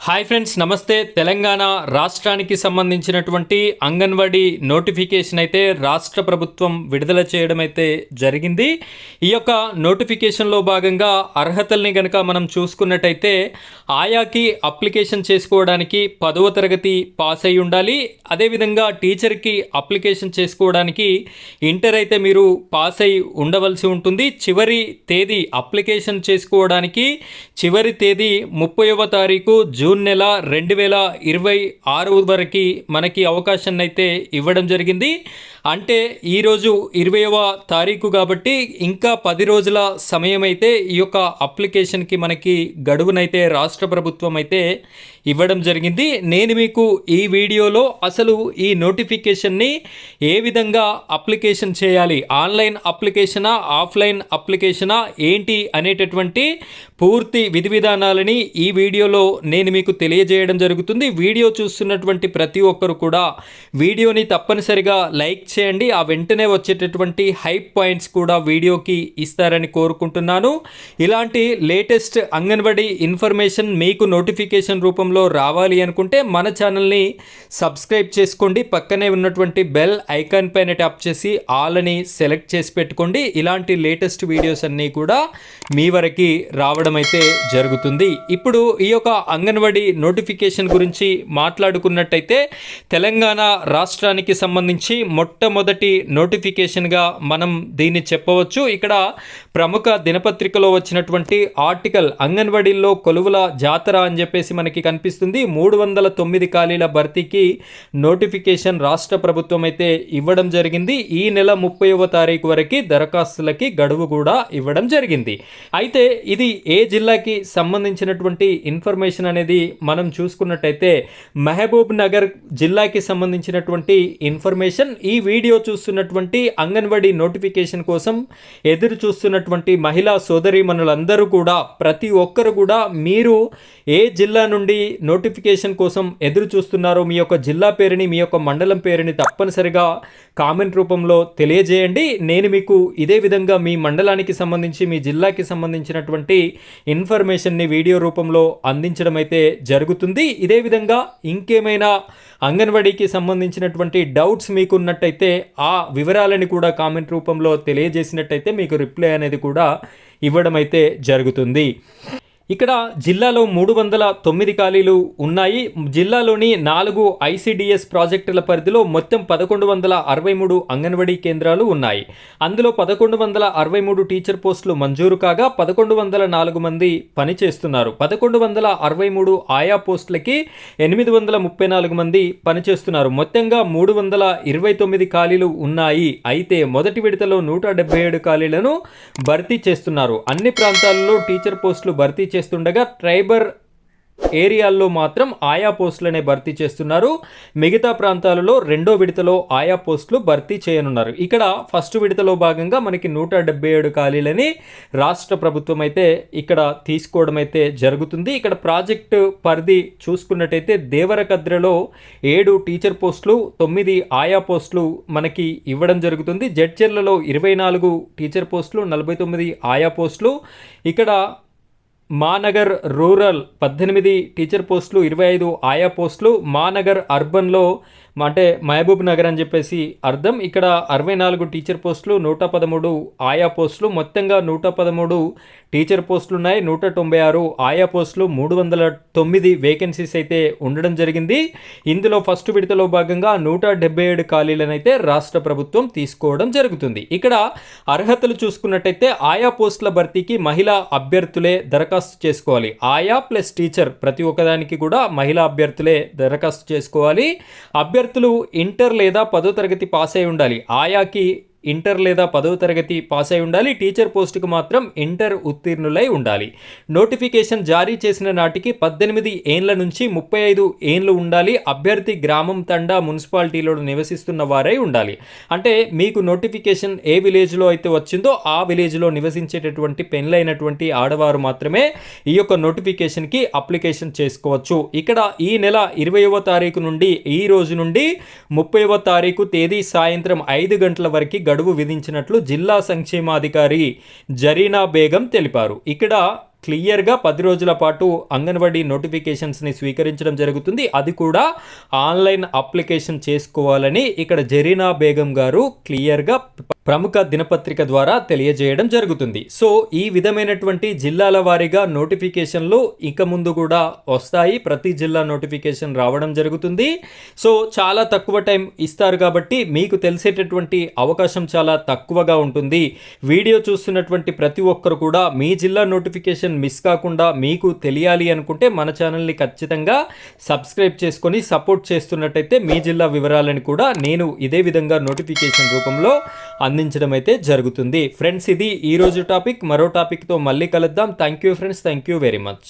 Hi friends, నమస్తే. తెలంగాణ రాష్ట్రానికి సంబంధించినటువంటి అంగన్వాడీ నోటిఫికేషన్ అయితే రాష్ట్ర ప్రభుత్వం విడుదల చేయడం అయితే జరిగింది. ఈ యొక్క నోటిఫికేషన్లో భాగంగా అర్హతల్ని గనక మనం చూసుకున్నట్టయితే ఆయాకి అప్లికేషన్ చేసుకోవడానికి 10వ తరగతి పాస్ అయి ఉండాలి. అదేవిధంగా టీచర్కి అప్లికేషన్ చేసుకోవడానికి ఇంటర్ అయితే మీరు పాస్ అయి ఉండవలసి ఉంటుంది. చివరి తేదీ అప్లికేషన్ చేసుకోవడానికి చివరి తేదీ 30వ తారీఖు జూన్ నెల 2026 వరకు మనకి అవకాశాన్ని అయితే ఇవ్వడం జరిగింది. అంటే ఈరోజు 20వ తారీఖు కాబట్టి ఇంకా 10 రోజుల సమయం అయితే ఈ యొక్క అప్లికేషన్కి మనకి గడువునైతే రాష్ట్ర ప్రభుత్వం అయితే ఇవ్వడం జరిగింది. నేను మీకు ఈ వీడియోలో అసలు ఈ నోటిఫికేషన్ని ఏ విధంగా అప్లికేషన్ చేయాలి, ఆన్లైన్ అప్లికేషనా ఆఫ్లైన్ అప్లికేషనా ఏంటి అనేటటువంటి పూర్తి విధి విధానాలని ఈ వీడియోలో నేను మీకు తెలియజేయడం జరుగుతుంది. వీడియో చూస్తున్నటువంటి ప్రతి ఒక్కరు కూడా వీడియోని తప్పనిసరిగా లైక్ చేయండి. ఆ వెంటనే వచ్చేటటువంటి హైప్ పాయింట్స్ కూడా వీడియోకి ఇస్తారని కోరుకుంటున్నాను. ఇలాంటి లేటెస్ట్ అంగన్వాడీ ఇన్ఫర్మేషన్ మీకు నోటిఫికేషన్ రూపంలో రావాలి అనుకుంటే మన ఛానల్ని సబ్స్క్రైబ్ చేసుకోండి. పక్కనే ఉన్నటువంటి బెల్ ఐకాన్ పైన ట్యాప్ చేసి ఆల్ అని సెలెక్ట్ చేసి పెట్టుకోండి. ఇలాంటి లేటెస్ట్ వీడియోస్ అన్నీ కూడా మీ వరకు రావడం అయితే జరుగుతుంది. ఇప్పుడు ఈ యొక్క అంగన్వాడీ నోటిఫికేషన్ గురించి మాట్లాడుకున్నట్టయితే తెలంగాణ రాష్ట్రానికి సంబంధించి మొట్టమొదటి నోటిఫికేషన్గా మనం దీన్ని చెప్పవచ్చు. ఇక్కడ ప్రముఖ దినపత్రికలో వచ్చినటువంటి ఆర్టికల్ అంగన్వాడీల్లో కొలువుల జాతర అని చెప్పేసి మనకి కనిపిస్తుంది. 309 ఖాళీల భర్తీకి నోటిఫికేషన్ రాష్ట్ర ప్రభుత్వం అయితే ఇవ్వడం జరిగింది. ఈ నెల 30వ తారీఖు వరకు దరఖాస్తులకి గడువు కూడా ఇవ్వడం జరిగింది. అయితే ఇది ఏ జిల్లాకి సంబంధించినటువంటి ఇన్ఫర్మేషన్ అనేది మనం చూసుకున్నట్టయితే మహబూబ్ నగర్ జిల్లాకి సంబంధించినటువంటి ఇన్ఫర్మేషన్. ఈ వీడియో చూస్తున్నటువంటి అంగన్వాడీ నోటిఫికేషన్ కోసం ఎదురు చూస్తున్నటువంటి మహిళా సోదరీమణులందరూ కూడా ప్రతి ఒక్కరు కూడా మీరు ఏ జిల్లా నుండి నోటిఫికేషన్ కోసం ఎదురు చూస్తున్నారో మీ యొక్క జిల్లా పేరుని మీ యొక్క మండలం పేరుని తప్పనిసరిగా కామెంట్ రూపంలో తెలియజేయండి. నేను మీకు ఇదే విధంగా మీ మండలానికి సంబంధించి మీ జిల్లాకి సంబంధించినటువంటి ఇన్ఫర్మేషన్ని వీడియో రూపంలో అందించడం అయితే జరుగుతుంది. ఇదే విధంగా ఇంకేమైనా అంగన్వాడీకి సంబంధించినటువంటి డౌట్స్ మీకు ఉన్నట్టయితే ఆ వివరాలని కూడా కామెంట్ రూపంలో తెలియజేసినట్టయితే మీకు రిప్లై అనేది కూడా ఇవ్వడం అయితే జరుగుతుంది. ఇక్కడ జిల్లాలో 309 ఖాళీలు ఉన్నాయి. జిల్లాలోని 4 ఐసిడిఎస్ ప్రాజెక్టుల పరిధిలో మొత్తం 1163 అంగన్వాడీ కేంద్రాలు ఉన్నాయి. అందులో 1163 టీచర్ పోస్టులు మంజూరు కాగా 1104 మంది పనిచేస్తున్నారు. 1163 ఆయా పోస్టులకి 834 మంది పనిచేస్తున్నారు. మొత్తంగా 329 ఖాళీలు ఉన్నాయి. అయితే మొదటి విడతలో 177 ఖాళీలను భర్తీ చేస్తున్నారు. అన్ని ప్రాంతాలలో టీచర్ పోస్టులు భర్తీ చేస్తుండగా ట్రైబల్ ఏరియాల్లో మాత్రం ఆయా పోస్టులనే భర్తీ చేస్తున్నారు. మిగతా ప్రాంతాలలో రెండో విడతలో ఆయా పోస్టులు భర్తీ చేయనున్నారు. ఇక్కడ ఫస్ట్ విడతలో భాగంగా మనకి 177 ఖాళీలని రాష్ట్ర ప్రభుత్వం అయితే ఇక్కడ తీసుకోవడం అయితే జరుగుతుంది. ఇక్కడ ప్రాజెక్టు పరిధి చూసుకున్నట్టయితే దేవరకద్రలో 7 టీచర్ పోస్టులు 9 ఆయా పోస్టులు మనకి ఇవ్వడం జరుగుతుంది. జడ్చర్లలో 24 టీచర్ పోస్టులు 49 ఆయా పోస్టులు. ఇక్కడ మానగర్ రూరల్ 18 టీచర్ పోస్టులు 25 ఆయా పోస్టులు. మానగర్ అర్బన్లో అంటే మహబూబ్ నగర్ అని చెప్పేసి అర్థం. ఇక్కడ 64 టీచర్ పోస్టులు 113 ఆయా పోస్టులు. మొత్తంగా 113 టీచర్ పోస్టులు ఉన్నాయి. 196 ఆయా పోస్టులు, 309 వేకెన్సీస్ అయితే ఉండడం జరిగింది. ఇందులో ఫస్ట్ విడతలో భాగంగా 177 ఖాళీలను అయితే రాష్ట్ర ప్రభుత్వం తీసుకోవడం జరుగుతుంది. ఇక్కడ అర్హతలు చూసుకున్నట్టయితే ఆయా పోస్టుల భర్తీకి మహిళా అభ్యర్థులే దరఖాస్తు చేసుకోవాలి. ఆయా ప్లస్ టీచర్ ప్రతి ఒక్కదానికి కూడా మహిళా అభ్యర్థులే దరఖాస్తు చేసుకోవాలి. అభ్యర్థులు ఇంటర్ లేదా 10వ తరగతి పాస్ అయి ఉండాలి. ఆయాకి ఇంటర్ లేదా 10వ తరగతి పాస్ అయి ఉండాలి. టీచర్ పోస్టుకు మాత్రం ఇంటర్ ఉత్తీర్ణులై ఉండాలి. నోటిఫికేషన్ జారీ చేసిన నాటికి 18 ఏండ్ల నుంచి 35 ఏండ్లు ఉండాలి. అభ్యర్థి గ్రామం, తండా, మున్సిపాలిటీలో నివసిస్తున్న వారై ఉండాలి. అంటే మీకు నోటిఫికేషన్ ఏ విలేజ్లో అయితే వచ్చిందో ఆ విలేజ్లో నివసించేటటువంటి పెళ్ళైనటువంటి ఆడవారు మాత్రమే ఈ యొక్క నోటిఫికేషన్కి అప్లికేషన్ చేసుకోవచ్చు. ఇక్కడ ఈ నెల 20వ తారీఖు నుండి ఈ రోజు నుండి 30వ తారీఖు తేదీ సాయంత్రం 5 గంటల వరకు గడువు విధించినట్లు జిల్లా సంక్షేమాధికారి జరీనా బేగం తెలిపారు. ఇక్కడ క్లియర్గా 10 రోజుల పాటు అంగన్వాడీ నోటిఫికేషన్స్ని స్వీకరించడం జరుగుతుంది. అది కూడా ఆన్లైన్ అప్లికేషన్ చేసుకోవాలని ఇక్కడ జరీనా బేగం గారు క్లియర్గా ప్రముఖ దినపత్రిక ద్వారా తెలియజేయడం జరుగుతుంది. సో ఈ విధమైనటువంటి జిల్లాల వారీగా నోటిఫికేషన్లు ఇక ముందు కూడా వస్తాయి. ప్రతి జిల్లా నోటిఫికేషన్ రావడం జరుగుతుంది. సో చాలా తక్కువ టైం ఇస్తారు కాబట్టి మీకు తెలిసేటటువంటి అవకాశం చాలా తక్కువగా ఉంటుంది. వీడియో చూస్తున్నటువంటి ప్రతి ఒక్కరు కూడా మీ జిల్లా నోటిఫికేషన్ మిస్ కాకుండా మీకు తెలియాలి అనుకుంటే మన ఛానల్ని ఖచ్చితంగా సబ్స్క్రైబ్ చేసుకొని సపోర్ట్ చేస్తున్నట్టయితే మీ జిల్లా వివరాలను కూడా నేను ఇదే విధంగా నోటిఫికేషన్ రూపంలో అందించడం అయితే జరుగుతుంది. ఫ్రెండ్స్, ఇది ఈరోజు టాపిక్. మరో టాపిక్తో మళ్ళీ కలుద్దాం. Thank you friends, thank you very much.